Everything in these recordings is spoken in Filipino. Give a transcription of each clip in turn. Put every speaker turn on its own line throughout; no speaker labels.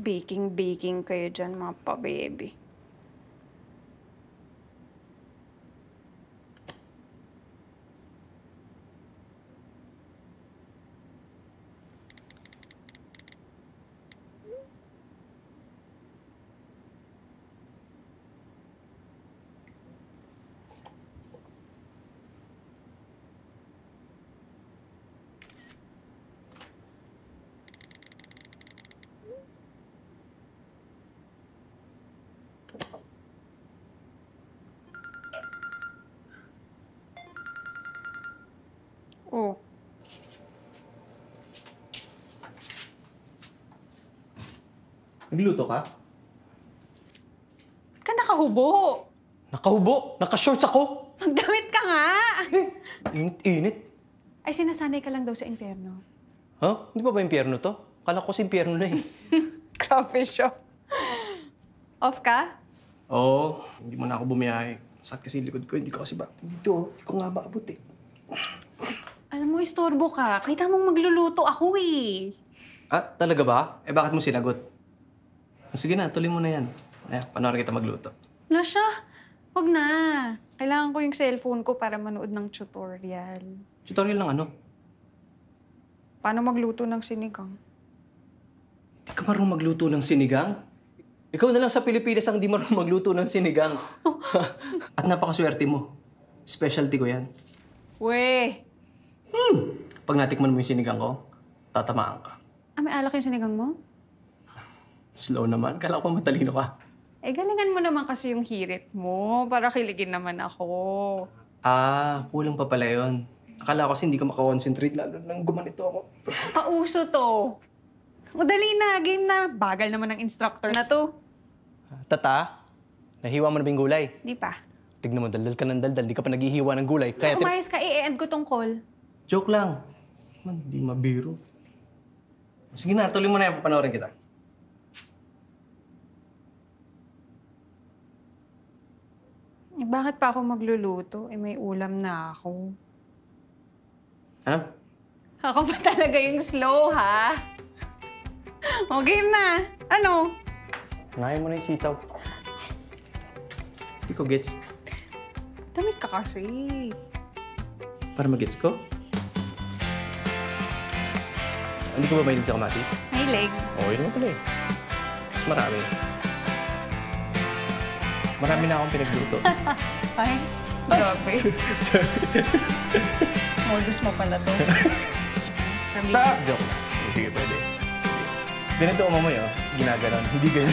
Baking kayo dyan, mga pa-baby. Oh.
Nagluto ka?
Ba't ka nakahubo?
Nakahubo! Nakashorts ako!
Magdamit ka nga!
Init-init.
Ay, sinasanay ka lang daw sa impyerno.
Huh? Hindi pa ba impyerno to? Kala ko si impyerno na eh.
Grabe siya. Off ka?
Oo, hindi mo na ako bumiyahe. Sakit kasi likod ko, hindi ko kasi dito, hindi ko nga maabot eh.
Alam mo, istorbo ka. Kita mong magluluto ako eh.
Ah, talaga ba? Eh bakit mo sinagot? Sige na, tuloy mo na yan. Eh, panoorin kita magluto.
Wala siya. Huwag na. Kailangan ko yung cellphone ko para manood ng tutorial.
Tutorial ng ano?
Paano magluto ng sinigang?
Hindi ka marunong magluto ng sinigang? Ikaw na lang sa Pilipinas ang di marunong magluto ng sinigang. At napakaswerte mo. Specialty ko yan.
Weh!
Pag natikman mo yung sinigang ko, tatamaan ka.
Ah, may alak yung sinigang mo?
Slow naman. Kala ko matalino ka.
Eh, galingan mo naman kasi yung hirit mo para kiligin naman ako.
Ah, kulang pa pala yun. Akala ko kasi hindi ka makakonsentrate lalo nang gumanito ako.
Pauso to. Madali na, game na. Bagal naman ng instructor na to.
Tata, nahiwa mo na ba yung gulay?
Di pa.
Tignan mo, daldal ka ng daldal. Di ka pa naghihiwa ng gulay. Kaya
Umayos ka, i-end ko tong call.
Joke lang. Man, di mabiro. Sige na, tuloy mo na yan. Papanoorin kita.
Eh, bakit pa ako magluluto? Eh, may ulam na ako.
Ano?
Ako pa talaga yung slow, ha? O, game na. Ano?
Unahin mo na yung sitaw.
Hindi ko gets.
Damit ka kasi.
Para mag-gets ko? Hindi ko ba mahilig sa kamatis?
May leg.
Oo, yun naman pala eh. Mas marami. Marami na akong pinagluto.
Ay, grabe. Modus mo pala to.
Stop! Joke lang. Sige, pwede. Ganito umamoy, oh. Ginaganon. Hindi ganyan.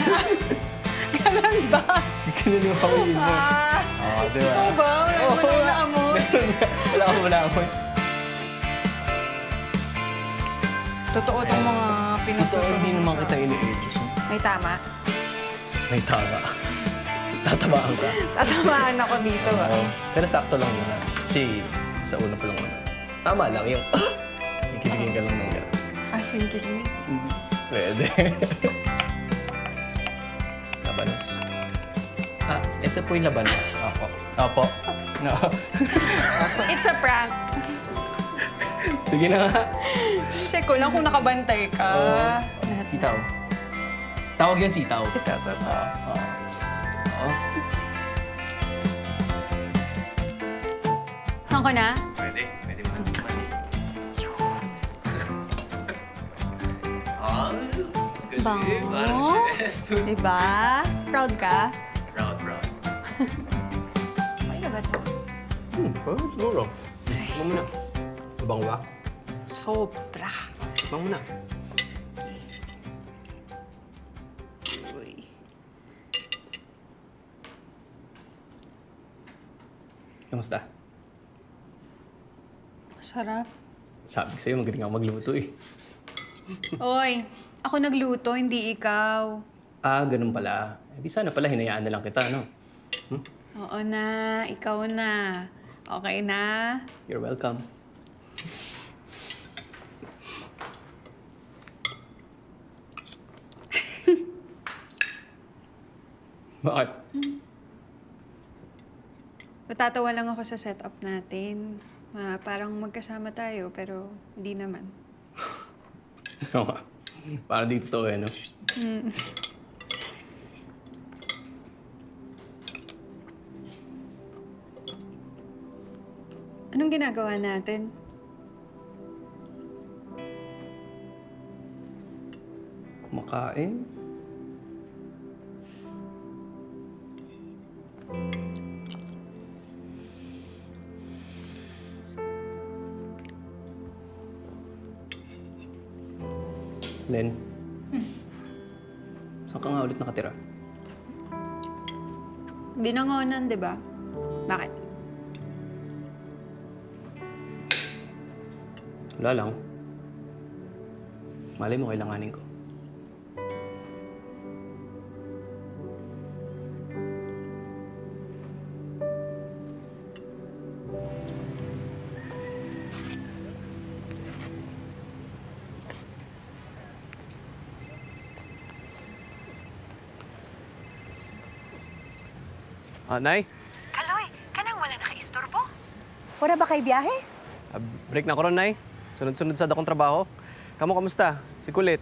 Ganun ba?
Ganun yung hawin mo. Diba?
Ito ba? Wala mo nang naamoy.
Wala akong naamoy.
Totoo itong mga pinutulong
Ito, hindi
mo
naman
siya.
kita ini-edges.
May tama.
May tama. Tatabaan ka.
Tatamaan ako dito, ah.
Oo. Pero sakto lang yun, ah. Kasi sa una pa lang naman. Tama lang yung... Ikiligin ka lang ng gano'n.
Asin kilig.
Pwede. Labanos. Ah, ito po yung labanos. Opo. Opo. No.
It's a prank.
Sige na nga.
Check ko lang kung nakabantay ka.
Sitaw. Tawag yan sitaw.
Ito.
Oo.
Saan ko na?
Pwede. Pwede mo na.
Bango. Diba? Proud ka?
Proud.
Okay na ba ito?
Pwede siguro. Ano mo na? Abang ba?
Sobra.
Abang mo na.
Uy.
Kamusta?
Masarap.
Sabi ko sa'yo, magaling ako magluto eh.
Oy, ako nagluto, hindi ikaw.
Ah, ganun pala. Eh, di sana pala hinayaan na lang kita, no?
Oo na, ikaw na. Okay na?
You're welcome. Bakit?
Natatawa lang ako sa setup natin. Parang magkasama tayo, pero hindi naman.
Oo nga. Parang di totoo eh, no?
Anong ginagawa natin?
Kumakain? Len, saan ka nga ulit nakatira?
Binangonan, di ba? Bakit?
Wala lang. Malay mo, kailanganin ko. Nay?
Kaloy, kanang wala nakaistorbo?
Wala ba kay biyahe?
Break na ko ron, Nay. Sunod-sunod sa akong trabaho. Kamu, kamusta? Si Kulit?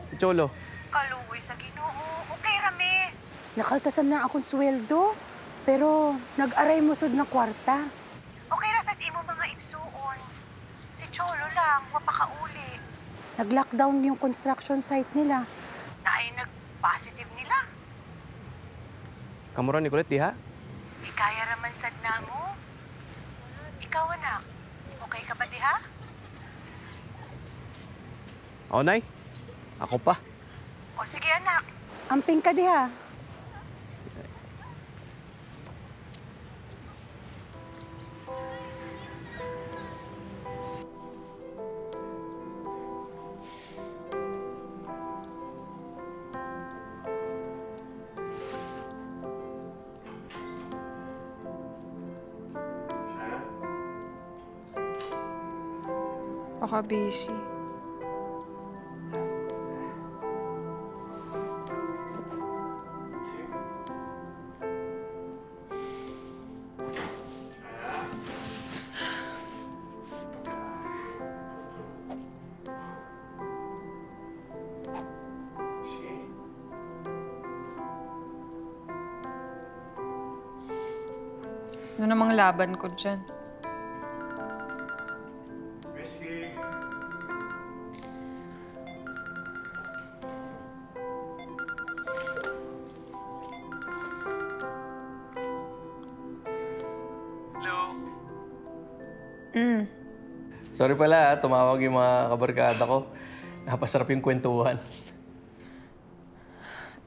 Si Cholo?
Kaloy, sa Ginoo. Okay, rami.
Nakaltasan na akong sweldo, pero nag-aray mo sud na kwarta.
Okay ra sad imo mga igsuon. Si Cholo lang, mapakauli.
Nag-lockdown yung construction site nila.
Naay nag-positive nila.
Kamu ron ni Kulit, di ha?
Ikaya raman sad namo. Ikaw, anak. Okay ka ba, diha?
Oo, Nay. Ako pa.
O sige, anak.
Amping ka diha.
Baka busy. Ano namang laban ko dyan?
Sorry pala, tumawag yung mga kabarkada ko. Napasarap yung kwentuhan.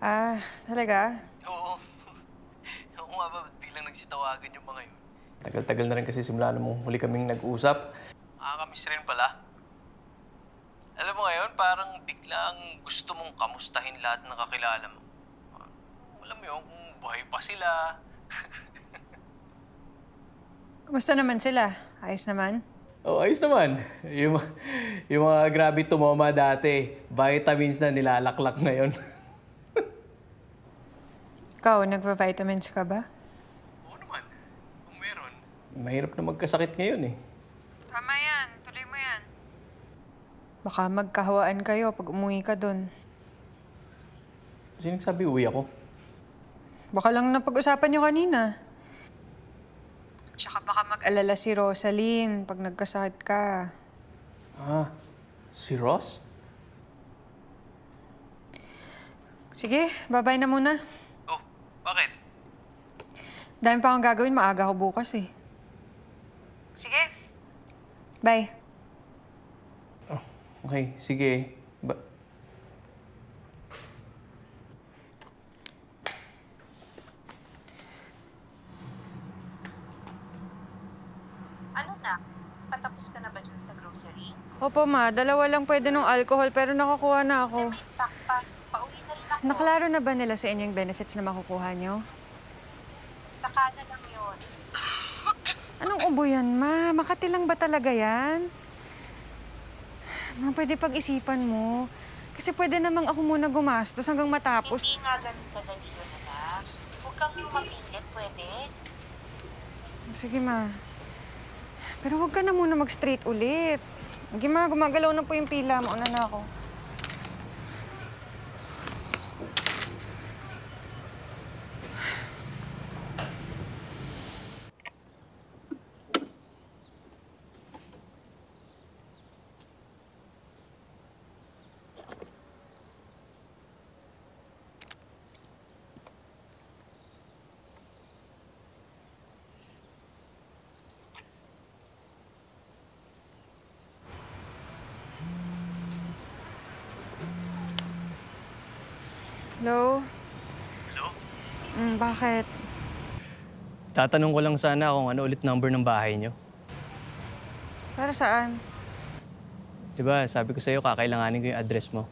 Ah, talaga?
Oo. Ako nga ba, biglang nagsitawagan yung mga yun. Tagal-tagal na rin kasi simula nung huli kaming nag-usap. Nakakamiss rin pala. Alam mo ngayon, parang biglang gusto mong kamustahin lahat ng kakilala mo. Alam mo yun, kung buhay pa sila.
Kumusta naman sila? Ayos naman?
Oh, ayos naman. Yung mga grabe tumoma dati, vitamins na nilalaklak ngayon.
Ikaw, nagpa-vitamins ka ba?
Oo naman, kung meron. Mahirap na magkasakit ngayon eh.
Tama yan. Tuloy mo yan. Baka magkahawaan kayo pag umuwi ka dun.
Sino nagsabi uwi ako?
Baka lang napag-usapan niyo kanina. Tsaka baka mag-alala si Rosaline pag nagkasakit ka.
Ah, si Ross?
Sige, bye-bye na muna.
Oh, bakit?
Dami pa akong gagawin. Maaga ko bukas eh. Sige. Bye.
Oh, okay, sige.
Ano na? Patapos ka na ba dyan sa grocery?
Opo ma, dalawa lang pwede ng alcohol pero nakakuha na ako.
May stock pa. Pauwi na rin ako.
Naklaro na ba nila sa inyong benefits na makukuha nyo?
Saka na lang yun.
Anong ubo yan, ma? Makati lang ba talaga yan? Ma, pwede pag-isipan mo. Kasi pwede namang ako muna gumastos hanggang matapos.
Hindi nga ganun kadali yun, anak. Huwag kang mapilit, pwede?
Sige, ma. Pero huwag ka na muna mag-straight ulit. Sige, ma. Gumagalaw na po yung pila. Mauna na ako. Hello?
Hello?
Bakit?
Tatanong ko lang sana kung ano ulit number ng bahay niyo.
Para saan?
Diba, sabi ko sa'yo, kakailanganin ko yung address mo.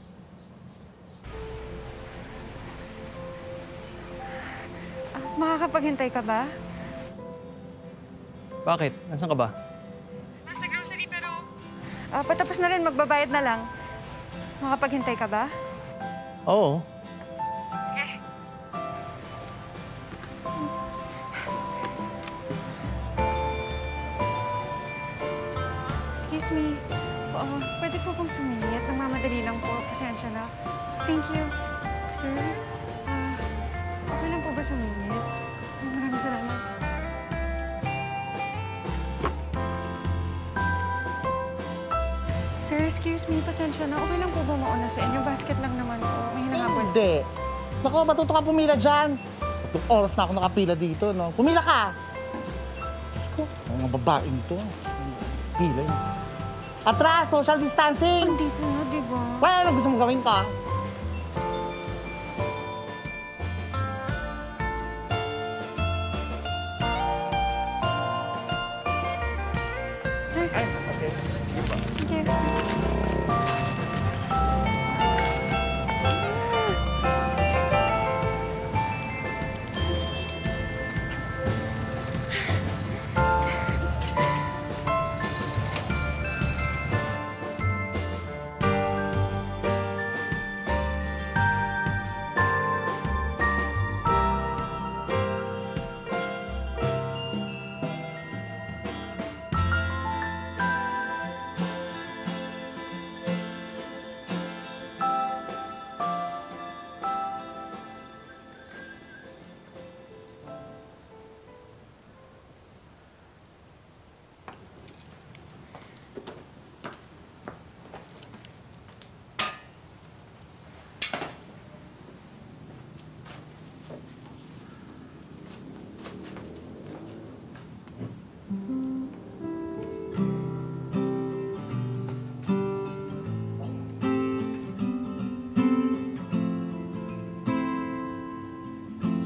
Makakapaghintay ka ba?
Bakit? Nasaan ka ba?
Nasa grocery pero... patapos na rin, magbabayad na lang. Makapaghintay ka ba?
Oo.
Sige. Excuse me. Pwede po bang sumingit? Nagmamadali lang po. Pasensya na. Thank you. Sir, okay lang po ba sumingit? Maraming salamat. Sir, excuse me. Pasensya na. Okay lang po ba mauna sa inyo? Basket lang naman po. May hinahabol.
Hindi. Naku, matuto ka pumila dyan. 3 oras na ako nakapila dito, no? Pumila ka! Diyos ko, mga babaeng to. Pila yun. Atras, social distancing!
Andito na, di ba?
Wala na gusto mong gawin ka.
Sir.
Ay, okay. Sige pa.
Okay.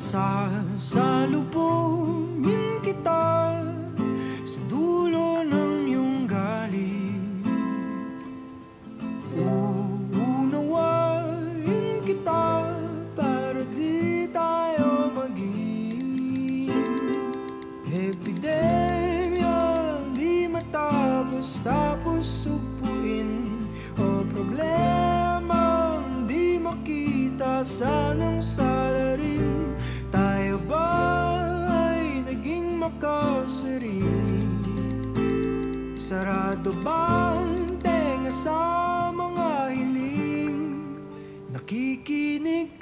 Sasalubungin kita sa dulo ng iyong galing. Uunawain kita para di tayo maging epidemya, di matapos-tapos supuin, o problema di makita, sanang salarin. Tayo ba ay naging makasarili? Sarado bang tenga sa mga hiling? Nakikinig